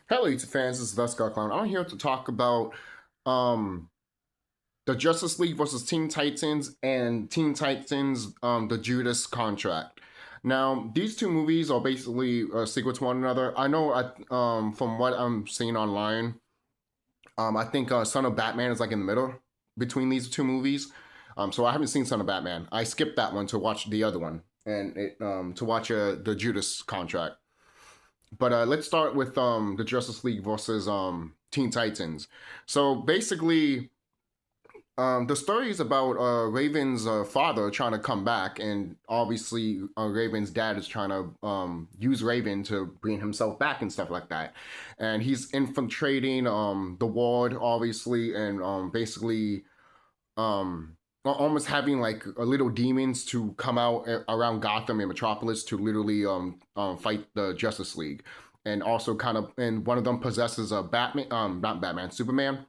Hello, YouTube fans. This is TheSkullKlown. I'm here to talk about um, the Justice League versus Teen Titans and Teen Titans, the Judas contract. Now, these two movies are basically sequel to one another. I know, from what I'm seeing online, I think Son of Batman is like in the middle between these two movies. So I haven't seen Son of Batman. I skipped that one to watch the other one and to watch the Judas contract. But let's start with the Justice League versus Teen Titans. So basically, the story is about Raven's father trying to come back, and obviously Raven's dad is trying to use Raven to bring himself back and stuff like that. And he's infiltrating the ward, obviously, and basically almost having like a little demons to come out around Gotham and Metropolis to literally fight the Justice League, and also kind of, and one of them possesses a Batman, not Batman, Superman,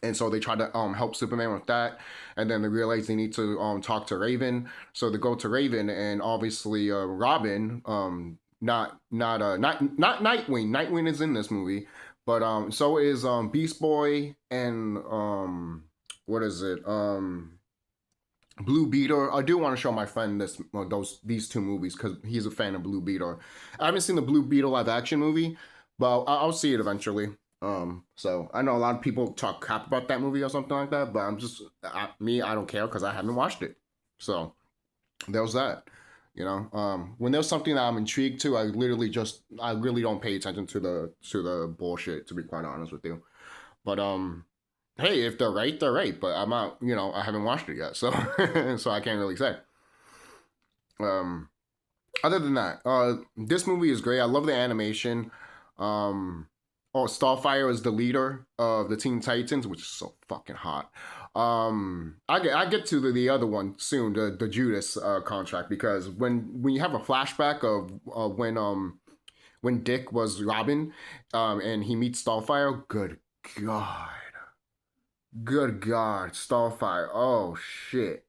and so they try to help Superman with that, and then they realize they need to talk to Raven, so they go to Raven, and obviously Robin, not Nightwing. Nightwing is in this movie, but so is Beast Boy and what is it? Blue Beetle. I do want to show my friend these two movies because he's a fan of Blue Beetle. I haven't seen the Blue Beetle live action movie, but I'll see it eventually. So I know a lot of people talk crap about that movie or something like that, but I don't care because I haven't watched it. So there was that. You know, when there's something that I'm intrigued to, I really don't pay attention to the bullshit, to be quite honest with you. But hey, if they're right, they're right. But I'm not, I haven't watched it yet, so so I can't really say. Other than that, this movie is great. I love the animation. Starfire is the leader of the Teen Titans, which is so fucking hot. I get to the other one soon, the Judas contract, because when you have a flashback of when Dick was Robin, and he meets Starfire, good God, Starfire, oh shit,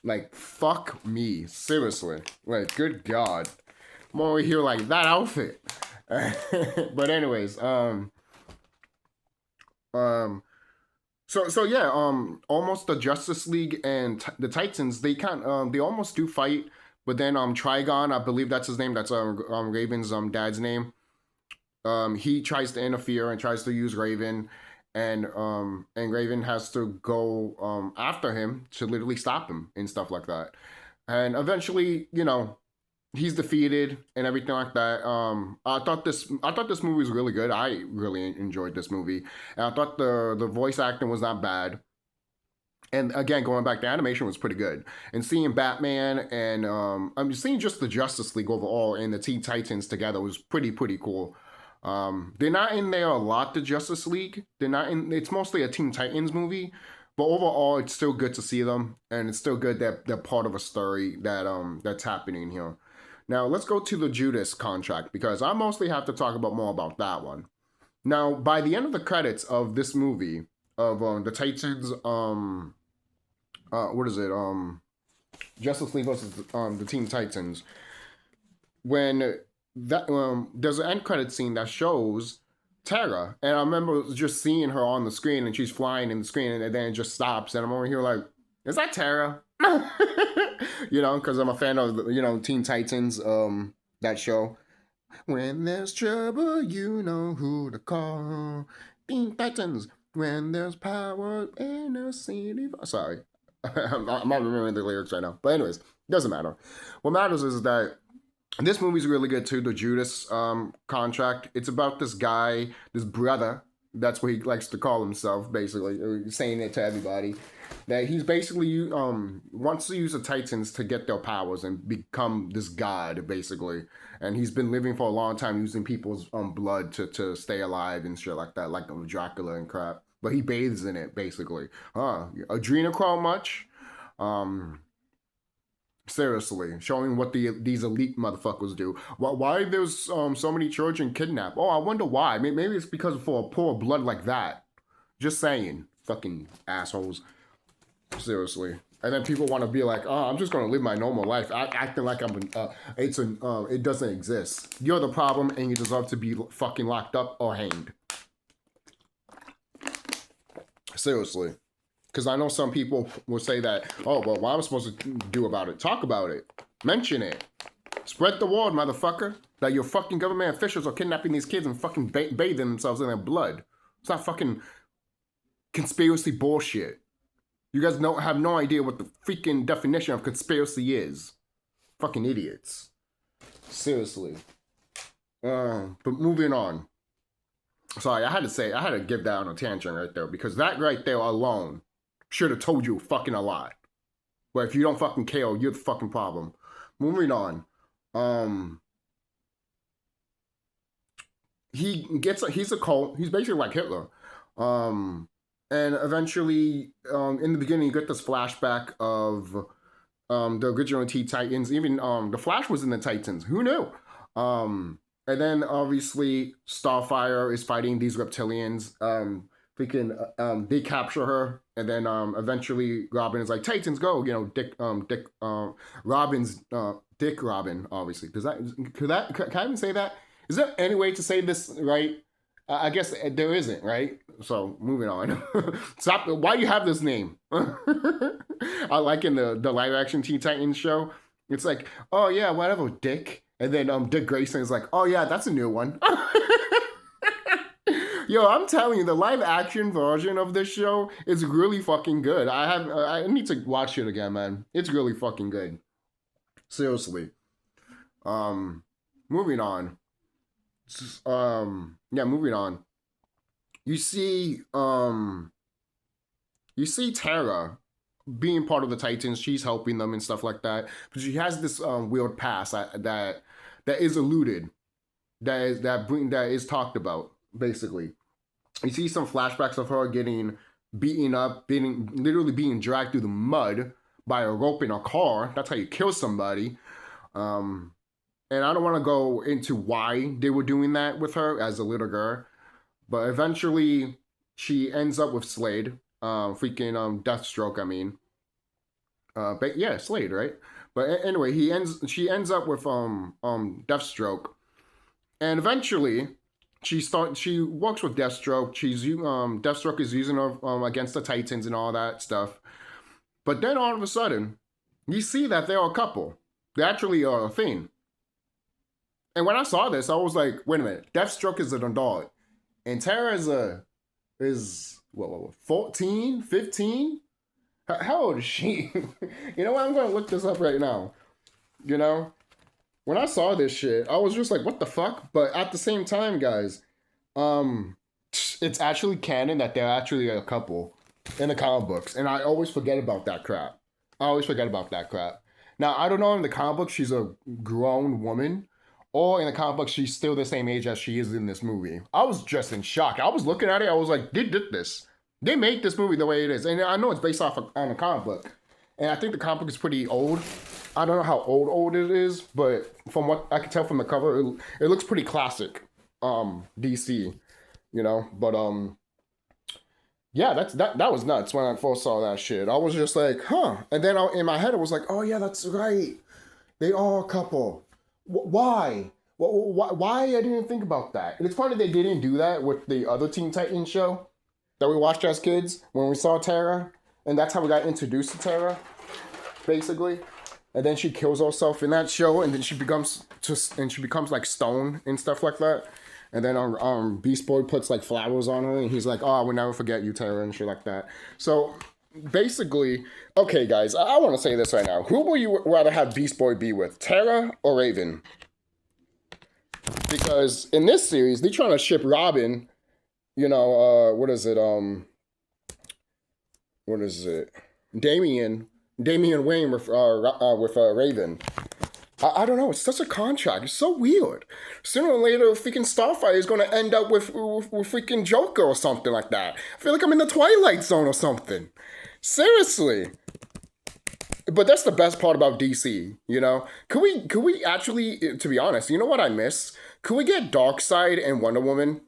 like fuck me, seriously, like good God, I'm over here like that outfit. But anyways, so yeah, almost the Justice League and the Titans, they almost do fight, but then Trigon, I believe that's his name, that's Raven's dad's name. He tries to interfere and tries to use Raven, and Raven has to go after him to literally stop him and stuff like that. And eventually, he's defeated and everything like that. I thought this movie was really good. I really enjoyed this movie, and I thought the voice acting was not bad. And again, going back, the animation was pretty good. And seeing Batman and I'm seeing just the Justice League overall and the Teen Titans together was pretty cool. They're not in there a lot, the Justice League. They're not in. It's mostly a Teen Titans movie. But overall, it's still good to see them, and it's still good that they're part of a story that's happening here. Now, let's go to the Judas contract, because I mostly have to talk about more about that one. Now, by the end of the credits of this movie, of the Titans, what is it? Justice League versus the Teen Titans. When there's an end credit scene that shows Tara, and I remember just seeing her on the screen, and she's flying in the screen, and then it just stops, and I'm over here like, is that Tara? Because I'm a fan of Teen Titans, that show. When there's trouble, you know who to call. Teen Titans. When there's power in a city. Sorry, I'm not remembering the lyrics right now. But anyways, doesn't matter. What matters is that this movie's really good too, the Judas contract. It's about this guy, this brother, that's what he likes to call himself, basically, saying it to everybody, that he's basically wants to use the Titans to get their powers and become this god, basically. And he's been living for a long time using people's blood to stay alive and shit like that, like Dracula and crap. But he bathes in it, basically. Adrenochrome much? Seriously, showing what these elite motherfuckers do. Why there's so many children kidnapped? Oh, I wonder why. Maybe it's because for poor blood like that. Just saying. Fucking assholes. Seriously. And then people want to be like, oh, I'm just going to live my normal life, acting like it doesn't exist. You're the problem, and you deserve to be fucking locked up or hanged. Seriously. Because I know some people will say that, oh, well, what am I supposed to do about it? Talk about it. Mention it. Spread the word, motherfucker, that your fucking government officials are kidnapping these kids and fucking bathing themselves in their blood. It's not fucking conspiracy bullshit. You guys have no idea what the freaking definition of conspiracy is. Fucking idiots. Seriously. But moving on. Sorry, I had to give that on a tangent right there, because that right there alone should have told you fucking a lot. But if you don't fucking care, you're the fucking problem. Moving on. He's a cult. He's basically like Hitler. And eventually, in the beginning, you get this flashback of the original Teen Titans. Even the Flash was in the Titans. Who knew? And then obviously Starfire is fighting these reptilians. They capture her, and then eventually Robin is like, Titans go. You know, Dick Robin. Obviously, can I even say that? Is there any way to say this right? I guess there isn't, right? So moving on. Stop. Why do you have this name? I like in the live action Teen Titans show. It's like, oh yeah, whatever, Dick. And then Dick Grayson is like, oh yeah, that's a new one. Yo, I'm telling you, the live action version of this show is really fucking good. I need to watch it again, man. It's really fucking good. Seriously. Moving on. Moving on. You see Tara being part of the Titans. She's helping them and stuff like that. But she has this weird past that is eluded, that is talked about. Basically, you see some flashbacks of her getting beaten up, literally being dragged through the mud by a rope in a car. That's how you kill somebody. And I don't want to go into why they were doing that with her as a little girl. But eventually, she ends up with Slade. Deathstroke, I mean. But yeah, Slade, right? But anyway, she ends up with Deathstroke. And eventually, she works with Deathstroke. Deathstroke is using her against the Titans and all that stuff. But then all of a sudden, you see that they're a couple. They actually are a thing. And when I saw this, I was like, wait a minute. Deathstroke is an adult. And Tara is 14, 15? How old is she? You know what? I'm going to look this up right now. You know? When I saw this shit, I was just like, what the fuck? But at the same time, guys, it's actually canon that they're actually a couple in the comic books. And I always forget about that crap. Now, I don't know, in the comic book, she's a grown woman. Or in the comic book, she's still the same age as she is in this movie. I was just in shock. I was looking at it. I was like, they did this. They made this movie the way it is. And I know it's based off on a comic book. And I think the comic book is pretty old. I don't know how old it is. But from what I can tell from the cover, it looks pretty classic. DC. You know? But, yeah, that was nuts when I first saw that shit. I was just like, huh. And then in my head, I was like, oh, yeah, that's right. They are a couple. Why? Why I didn't think about that? And it's funny they didn't do that with the other Teen Titans show that we watched as kids when we saw Tara. And that's how we got introduced to Tara, basically. And then she kills herself in that show, and then she becomes like stone and stuff like that. And then Beast Boy puts like flowers on her, and he's like, oh, I will never forget you, Tara, and shit like that. So basically, okay, guys, I want to say this right now. Who will you rather have Beast Boy be with, Tara or Raven? Because in this series, they're trying to ship Robin, you know, what is it? Damian Wayne with Raven. I don't know. It's such a contract. It's so weird. Sooner or later, freaking Starfire is going to end up with freaking Joker or something like that. I feel like I'm in the Twilight Zone or something. Seriously. But that's the best part about DC, you know? Could we actually, to be honest, you know what I miss? Could we get Darkseid and Wonder Woman?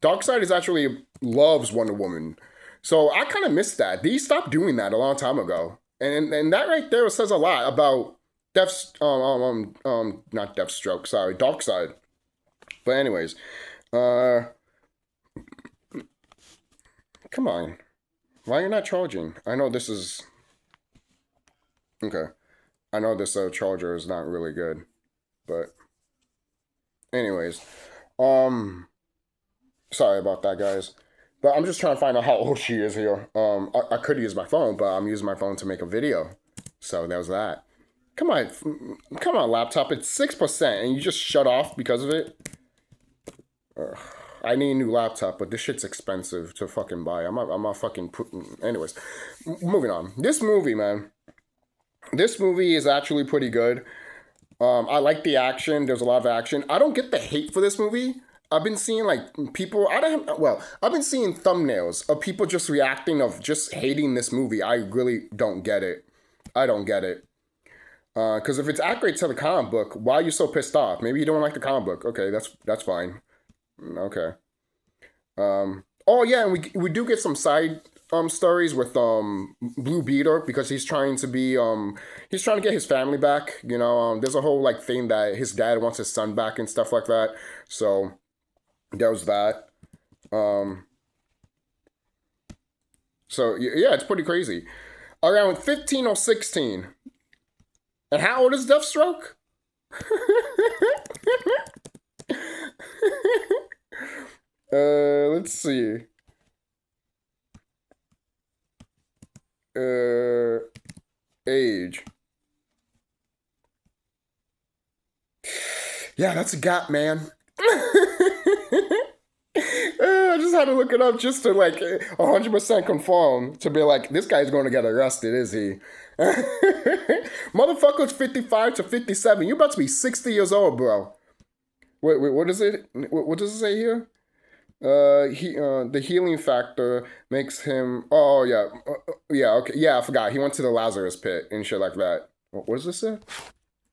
Darkseid loves Wonder Woman. So I kind of miss that. They stopped doing that a long time ago. And that right there says a lot about not Deathstroke, sorry, Darkseid. But anyways, come on. Why are you not charging? I know this is... Okay. I know this charger is not really good. But... Anyways. Sorry about that, guys. But I'm just trying to find out how old she is here. I could use my phone, but I'm using my phone to make a video. So there's that. Come on, laptop. It's 6%, and you just shut off because of it. I need a new laptop, but this shit's expensive to fucking buy. I'm not fucking anyways, moving on. This movie, man. This movie is actually pretty good. I like the action. There's a lot of action. I don't get the hate for this movie. I've been seeing like people. I've been seeing thumbnails of people just reacting of just hating this movie. I really don't get it. I don't get it. Because if it's accurate to the comic book, why are you so pissed off? Maybe you don't like the comic book. Okay, that's fine. Okay. Oh yeah, and we do get some side stories with Blue Beetle because he's trying to get his family back. You know, there's a whole like thing that his dad wants his son back and stuff like that. So there was that. So yeah, it's pretty crazy. Around 15 or 16. And how old is Deathstroke? Let's see. Age. Yeah, that's a gap, man. I just had to look it up just to like 100% confirm to be like, this guy's going to get arrested, is he? Motherfucker's 55 to 57. You're about to be 60 years old, bro. Wait, what is it? What does it say here? The healing factor makes him... Oh, yeah. Yeah, okay. Yeah, I forgot. He went to the Lazarus pit and shit like that. What does this say?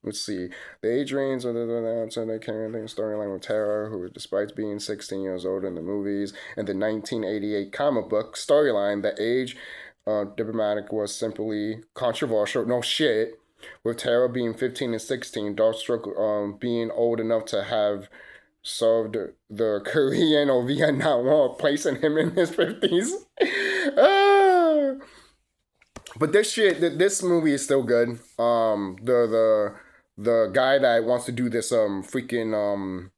Let's see. The age range of the carrying storyline with Tara, who, despite being 16 years old in the movies and the 1988 comic book storyline, the age diplomatic was simply controversial. No shit. With Tara being 15 and 16, Deathstroke being old enough to have served the Korean or Vietnam War, placing him in his 50s. But this movie is still good. The guy that wants to do this freaking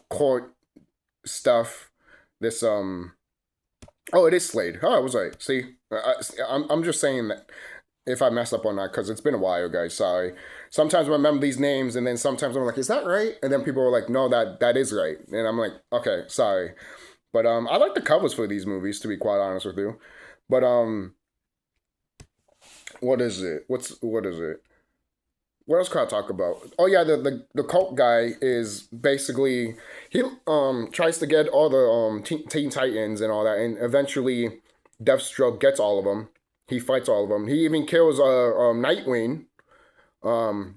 court stuff, this oh, it is Slade. Oh, I was right. See, I'm just saying that if I mess up on that, because it's been a while, guys. Sorry. Sometimes I remember these names, and then sometimes I'm like, is that right? And then people are like, no, that is right. And I'm like, okay, sorry. But I like the covers for these movies, to be quite honest with you. But what is it? What is it? What else can I talk about? Oh yeah, the cult guy is basically, he tries to get all the Teen Titans and all that, and eventually Deathstroke gets all of them. He fights all of them. He even kills Nightwing.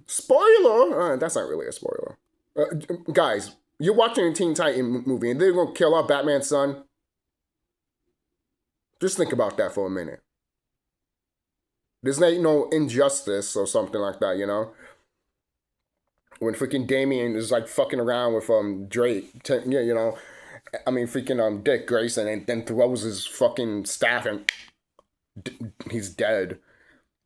Spoiler! That's not really a spoiler. Guys, you're watching a Teen Titan movie and they're gonna kill off Batman's son. Just think about that for a minute. There's ain't no injustice or something like that, you know? When freaking Damian is like fucking around with Drake, yeah, you know? I mean, freaking Dick Grayson, and then throws his fucking staff and he's dead.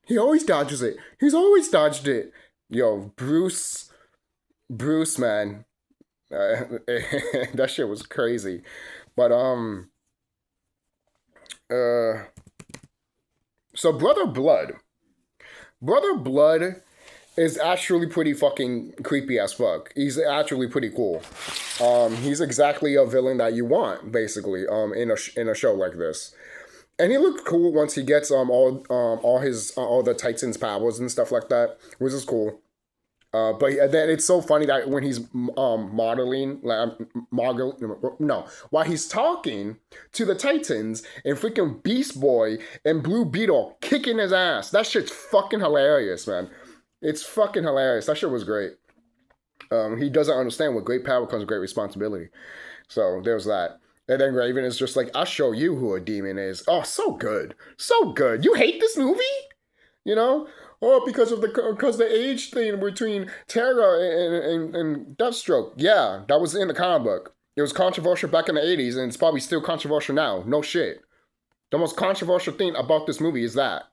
He always dodges it. He's always dodged it. Yo, Bruce, man. That shit was crazy. But, so Brother Blood is actually pretty fucking creepy as fuck. He's actually pretty cool. He's exactly a villain that you want, basically, in a show like this. And he looked cool once he gets all the Titans powers and stuff like that, which is cool. But then it's so funny that when he's while he's talking to the Titans and freaking Beast Boy and Blue Beetle kicking his ass. That shit's fucking hilarious, man. It's fucking hilarious. That shit was great. He doesn't understand with great power comes with great responsibility. So there's that. And then Raven is just like, I'll show you who a demon is. Oh, so good. So good. You hate this movie? You know, or because the age thing between Terra and Deathstroke. Yeah, that was in the comic book. It was controversial back in the 80s, and it's probably still controversial now. No shit. The most controversial thing about this movie is that.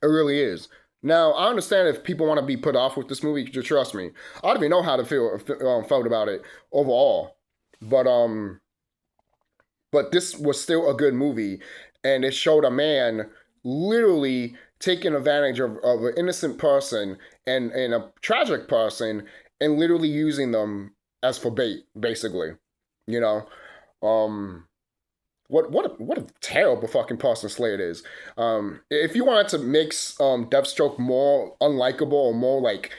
It really is. Now, I understand if people want to be put off with this movie, just trust me. I don't even know how to felt about it overall. But this was still a good movie, and it showed a man literally taking advantage of an innocent person and a tragic person and literally using them as for bait, basically. You know? What a terrible fucking person Slade is. If you wanted to make Deathstroke more unlikable or more like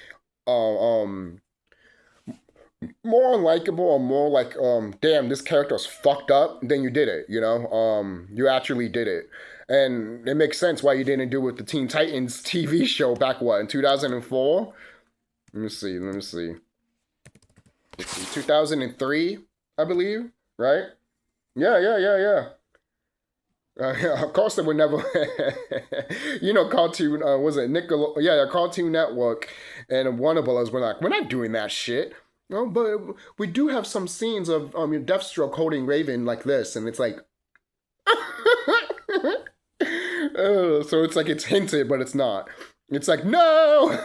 more unlikable or more like damn, this character's fucked up, then you did it, you know? You actually did it. And it makes sense why you didn't do it with the Teen Titans TV show back in 2004? Let me see. Let's see, 2003, I believe, right? Yeah. Of course, they would never, Cartoon, was it Cartoon Network and Warner Brothers were like, we're not doing that shit. No, but we do have some scenes of Deathstroke holding Raven like this, and it's like, so it's like it's hinted, but it's not. It's like, no!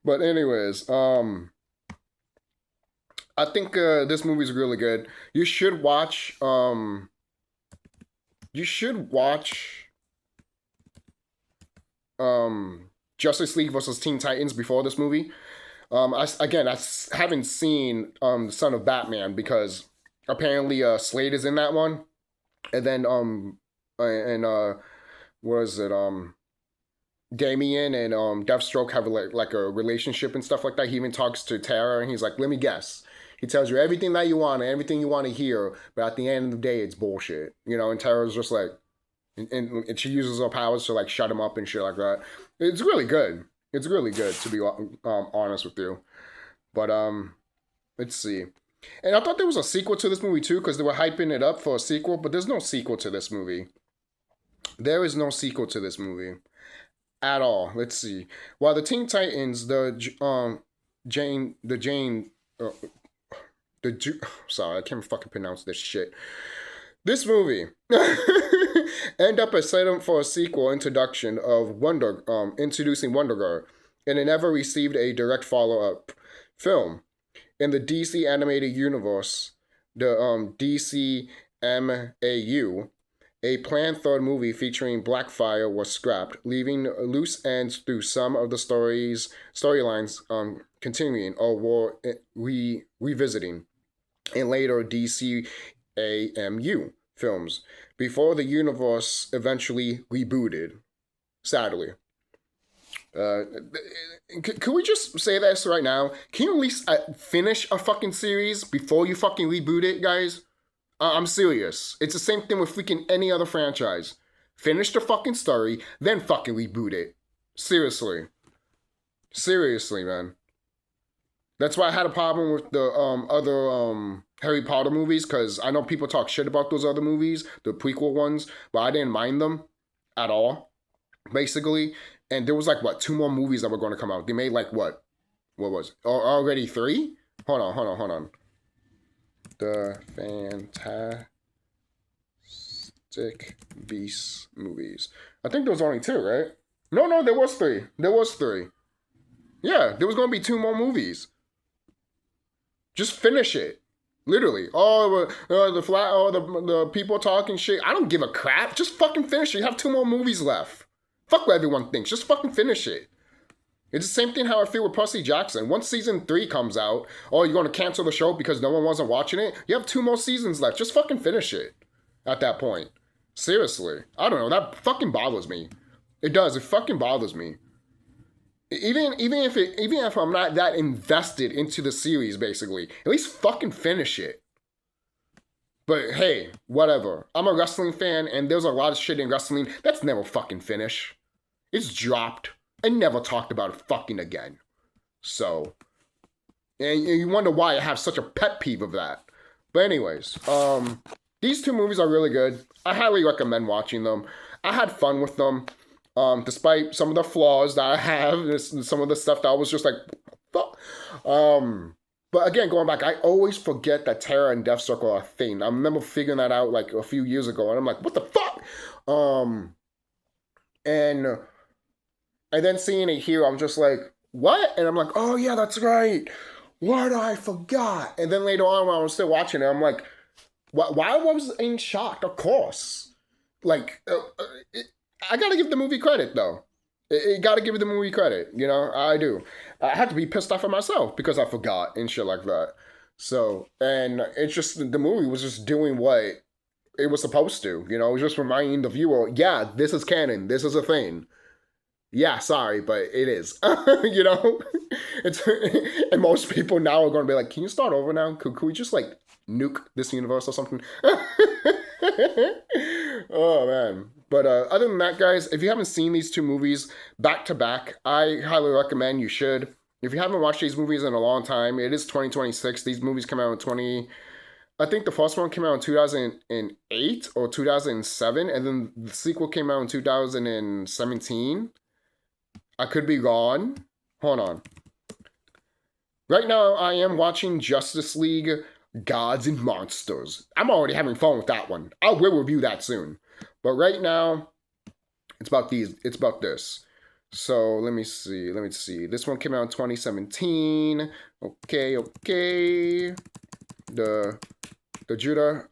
But anyways, I think this movie's really good. You should watch Justice League versus Teen Titans before this movie. I haven't seen Son of Batman because apparently Slade is in that one, and then what is it, Damian and Deathstroke have like a relationship and stuff like that. He even talks to Tara, and he's like, let me guess. He tells you everything that you want and everything you want to hear, but at the end of the day, it's bullshit. You know, and Tara's just like, and she uses her powers to like shut him up and shit like that. It's really good. It's really good, to be honest with you. But let's see. And I thought there was a sequel to this movie too, because they were hyping it up for a sequel, but there's no sequel to this movie. There is no sequel to this movie at all. Let's see. While the Teen Titans, sorry, I can't fucking pronounce this shit. This movie end up as set up for a sequel introduction of introducing Wonder Girl, and it never received a direct follow-up film. In the DC animated universe, the DCMAU, a planned third movie featuring Blackfire was scrapped, leaving loose ends through some of the storylines continuing or were revisiting in later DCAMU films before the universe eventually rebooted. Sadly. Can we just say this right now? Can you at least finish a fucking series before you fucking reboot it, guys? I'm serious. It's the same thing with freaking any other franchise. Finish the fucking story, then fucking reboot it. Seriously. Seriously, man. That's why I had a problem with the other Harry Potter movies, because I know people talk shit about those other movies, the prequel ones, but I didn't mind them at all, basically. And there was like, 2 more movies that were going to come out. They made like, what was it? Already 3? Hold on. The Fantastic Beasts movies. I think there was only 2, right? No, there was 3. Yeah, there was going to be 2 more movies. Just finish it. Literally. The people talking shit. I don't give a crap. Just fucking finish it. You have 2 more movies left. Fuck what everyone thinks. Just fucking finish it. It's the same thing how I feel with Percy Jackson. Once season 3 comes out, you're going to cancel the show because no one wasn't watching it? You have 2 more seasons left. Just fucking finish it at that point. Seriously. I don't know. That fucking bothers me. It does. It fucking bothers me. Even if I'm not that invested into the series, basically, at least fucking finish it. But hey, whatever. I'm a wrestling fan, and there's a lot of shit in wrestling that's never fucking finished. It's dropped and never talked about it fucking again. So, and you wonder why I have such a pet peeve of that. But anyways, these 2 movies are really good. I highly recommend watching them. I had fun with them. Despite some of the flaws that I have, some of the stuff that I was just like, fuck. But again, going back, I always forget that Terra and Deathstroke are a thing. I remember figuring that out like a few years ago, and I'm like, what the fuck? And then seeing it here, I'm just like, what? And I'm like, oh yeah, that's right. What I forgot. And then later on, when I was still watching it, I'm like, why was I in shock? Of course. Like, I gotta give the movie credit though. It gotta give the movie credit, you know. I do. I had to be pissed off at myself because I forgot and shit like that. So, and it's just the movie was just doing what it was supposed to, you know. It was just reminding the viewer, yeah, this is canon. This is a thing. Yeah, sorry, but it is. You know, it's and most people now are going to be like, "Can you start over now? Could we just like nuke this universe or something?" Oh man! But other than that, guys, if you haven't seen these two movies back to back, I highly recommend you should. If you haven't watched these movies in a long time, it is 2026. These movies come out in 20. I think the first one came out in 2008 or 2007, and then the sequel came out in 2017. I could be wrong. Hold on. Right now, I am watching Justice League Gods and Monsters. I'm already having fun with that one. I will review that soon. But right now, it's about these. It's about this. So let me see. This one came out in 2017. Okay. The Judah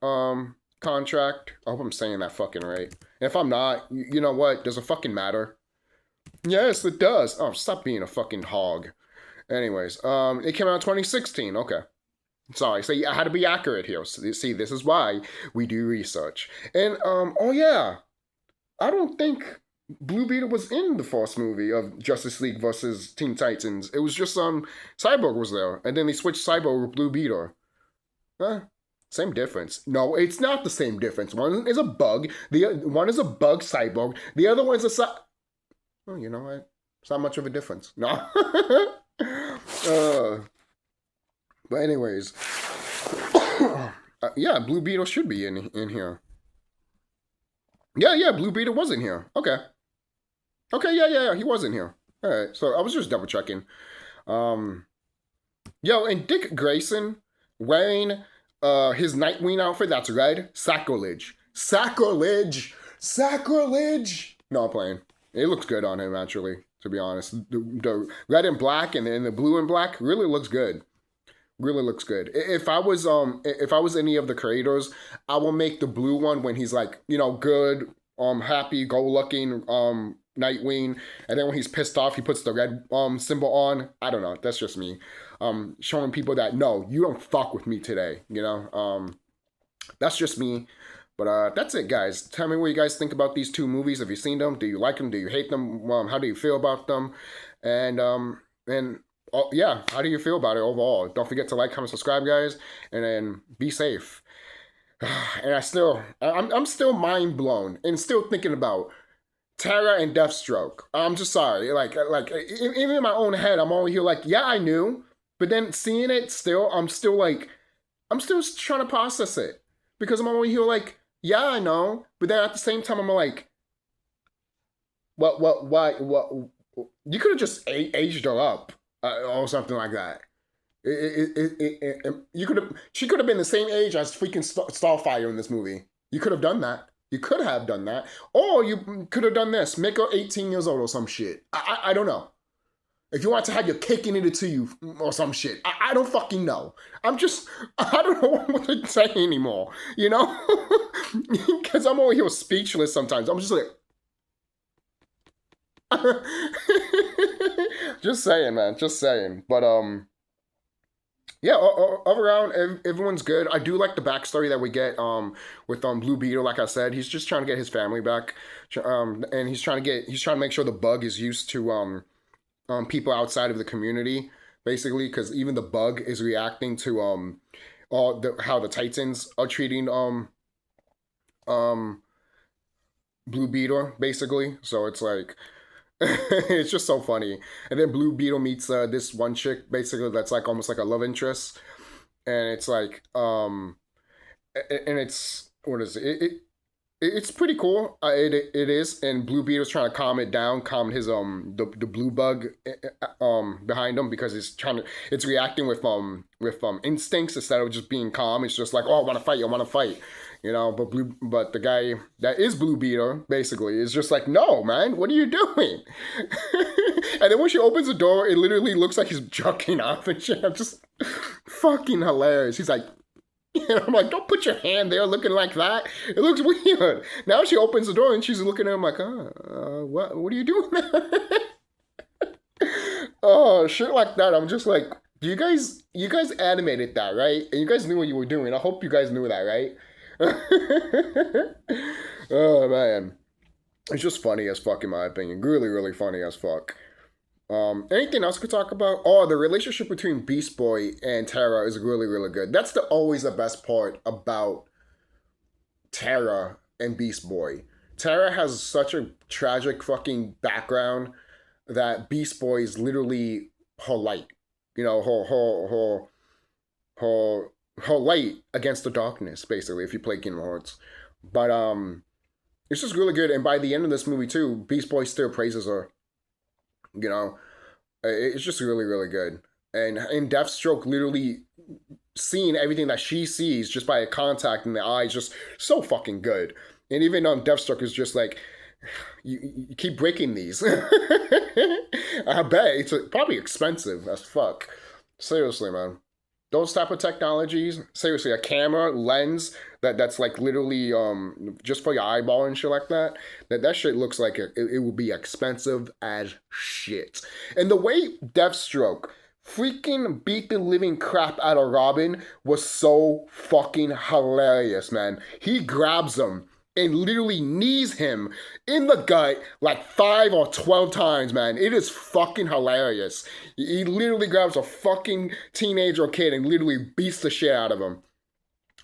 contract. I hope I'm saying that fucking right. And if I'm not, you know what? Does it fucking matter? Yes, it does. Oh, stop being a fucking hog. Anyways, it came out in 2016. Okay. Sorry, so I had to be accurate here. See, this is why we do research. And, oh yeah, I don't think Blue Beetle was in the first movie of Justice League versus Teen Titans. It was just, Cyborg was there. And then they switched Cyborg with Blue Beetle. Same difference. No, it's not the same difference. One is a bug. One is a bug cyborg. The other one is a oh, you know what? It's not much of a difference. No. But anyways. Yeah, Blue Beetle should be in here. Yeah, Blue Beetle was in here. Okay. Okay, yeah, he was in here. All right, so I was just double checking. Yo, and Dick Grayson wearing his Nightwing outfit that's red, sacrilege. No, I'm playing. It looks good on him, actually, to be honest. The red and black and then the blue and black really looks good. Really looks good. If I was any of the creators, I will make the blue one when he's like, you know, good, happy, go-lucky, Nightwing, and then when he's pissed off, he puts the red symbol on. I don't know. That's just me. Showing people that no, you don't fuck with me today. You know. That's just me. But that's it, guys. Tell me what you guys think about these two movies. Have you seen them? Do you like them? Do you hate them? How do you feel about them? And yeah, how do you feel about it overall? Don't forget to like, comment, subscribe, guys, and then be safe. And I'm still mind blown and still thinking about Terra and Deathstroke. I'm just sorry. Like even in my own head, I'm over here like, yeah, I knew, but then seeing it I'm still trying to process it because I'm over here like, yeah, I know, but then at the same time, I'm like, what? You could have just aged her up or something like that. She could have been the same age as freaking Starfire in this movie. You could have done that. You could have done that. Or you could have done this. Make her 18 years old or some shit. I don't know. If you want to have your cake and eat it to you or some shit. I don't fucking know. I don't know what to say anymore. You know? Because I'm over here speechless sometimes. I'm just like... Just saying, man. Just saying. But, yeah, overall, everyone's good. I do like the backstory that we get with Blue Beetle. Like I said, he's just trying to get his family back, and he's trying to make sure the bug is used to people outside of the community, basically, because even the bug is reacting to how the Titans are treating Blue Beetle, basically. So it's like. It's just so funny. And then Blue Beetle meets this one chick, basically, that's like almost like a love interest. And it's like, and it's, what is it? It's pretty cool. It is, and Blue Beetle's trying to calm it down, calm his the blue bug behind him because it's reacting with instincts instead of just being calm. It's just like, oh, I want to fight, I want to fight, you know. But the guy that is Blue Beetle basically is just like, no, man, what are you doing? And then when she opens the door, it literally looks like he's jerking off and shit. I'm just fucking hilarious. He's like. And I'm like, don't put your hand there looking like that. It looks weird. Now she opens the door and she's looking at him like, what are you doing there? Oh, shit like that. I'm just like, you guys animated that, right? And you guys knew what you were doing. I hope you guys knew that, right? Oh, man. It's just funny as fuck, in my opinion. Really, really funny as fuck. Anything else we could talk about? Oh, the relationship between Beast Boy and Terra is really, really good. That's always the best part about Terra and Beast Boy. Terra has such a tragic fucking background that Beast Boy is literally her light. You know, her light against the darkness, basically, if you play Kingdom Hearts. But it's just really good. And by the end of this movie too, Beast Boy still praises her. You know, it's just really, really good. And in Deathstroke, literally seeing everything that she sees just by a contact in the eye is just so fucking good. And even Deathstroke is just like, you keep breaking these. I bet it's probably expensive as fuck. Seriously, man. Those type of technologies, seriously, a camera, lens, that's like literally just for your eyeball and shit like that. That shit looks like it will be expensive as shit. And the way Deathstroke freaking beat the living crap out of Robin was so fucking hilarious, man. He grabs him and literally knees him in the gut like 5 or 12 times, man. It is fucking hilarious. He literally grabs a fucking teenager kid and literally beats the shit out of him.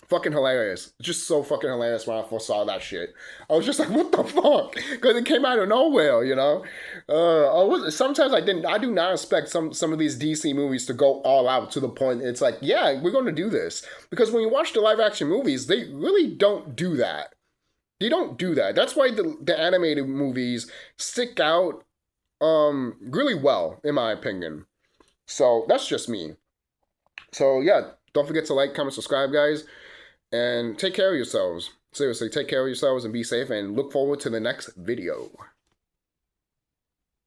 Fucking hilarious. Just so fucking hilarious when I first saw that shit. I was just like, what the fuck? Because it came out of nowhere, you know? Sometimes I do not expect some of these DC movies to go all out to the point it's like, yeah, we're going to do this. Because when you watch the live action movies, they really don't do that. They don't do that. That's why the animated movies stick out really well, in my opinion. So that's just me. So yeah, don't forget to like, comment, subscribe, guys. And take care of yourselves. Seriously, take care of yourselves and be safe and look forward to the next video.